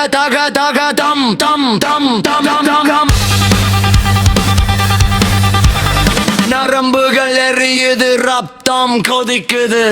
taga taga dum dum dum dum dum dum. நரம்புகள் எரியுது, ரத்தம் கொதிக்குது.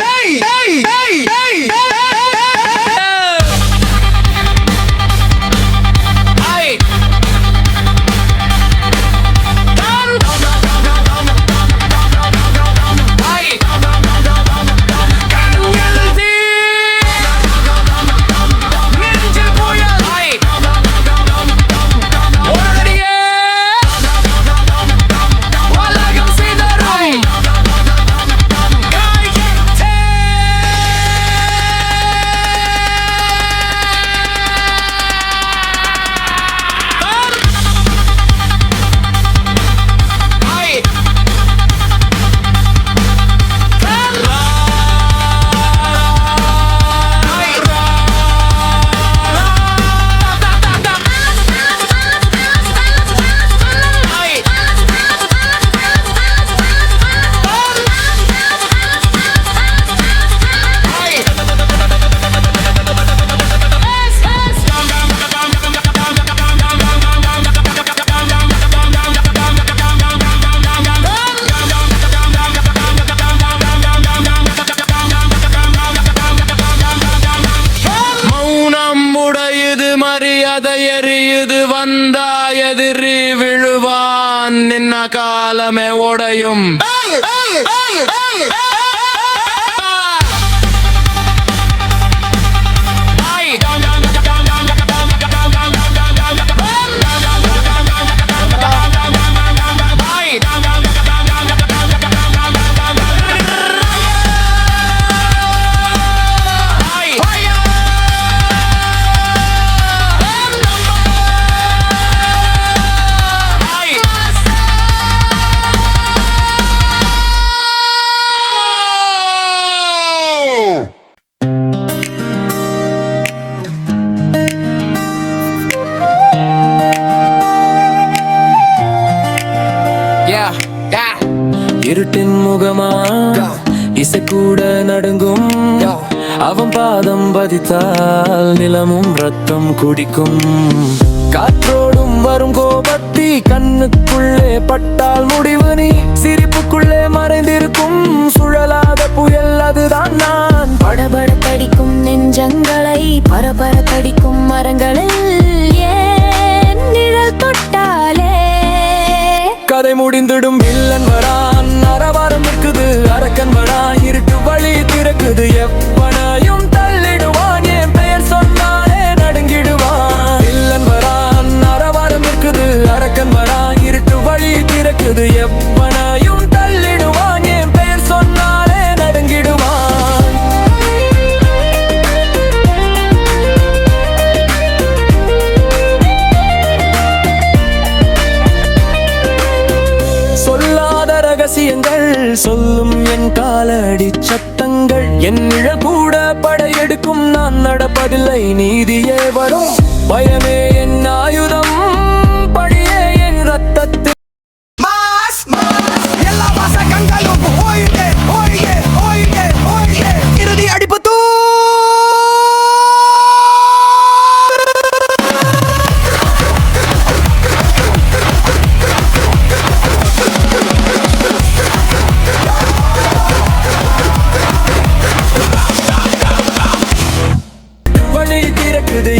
மரியாதை எரியுது, வந்தா எதிரி விழுவான், நின்ன காலமே உடையும். இருட்டின் முகமா இசைக்கூட நடுங்கும், அவன் பாதம் பதித்தால் நிலமும் ரத்தம் குடிக்கும். காற்றோடும் வரும் கோபத்தி கண்ணுக்குள்ளே பட்டால் முடிவு நீ, சிரிப்புக்குள்ளே மறைந்திருக்கும் சுழலாத புயல் அதுதான் நான். படபட கடிக்கும் நெஞ்சங்களை பரபர கடிக்கும் மரங்களில் ஏன் நிழல் தொட்டாலே கதை முடிந்திடும். வில்லன் வரான், அரவாரம் இருக்குது, அரக்கன் வரா, இருட்டு வழி திறக்குது. எப்பனையும் தள்ளிடுவான், என் பெயர் சொன்னாலே நடுங்கிடுவான். வில்லன் வரான், அரவாரம் இருக்குது, அரக்கன் வரா, இருட்டு வழி திறக்குது. எப்பனையும் தள்ளிடுவான், என் பெயர் சொன்னாலே நடுங்கிடுவான். சொல்லாத ரகசியங்கள் சொல்லும் என் காலடி சத்தங்கள், என் நிழல் கூட படையெடுக்கும், நான் நடப்பதில்லை நீதியே வரும். பயமே என் ஆயுதம், பழியே என் ரத்தத்தில். எல்லா வாசகங்களும் ஓய்தே ஓய்தே ஓய்தே ஓய்தே, இறுதி அடிப்பு தூ. வழி திறக்குது,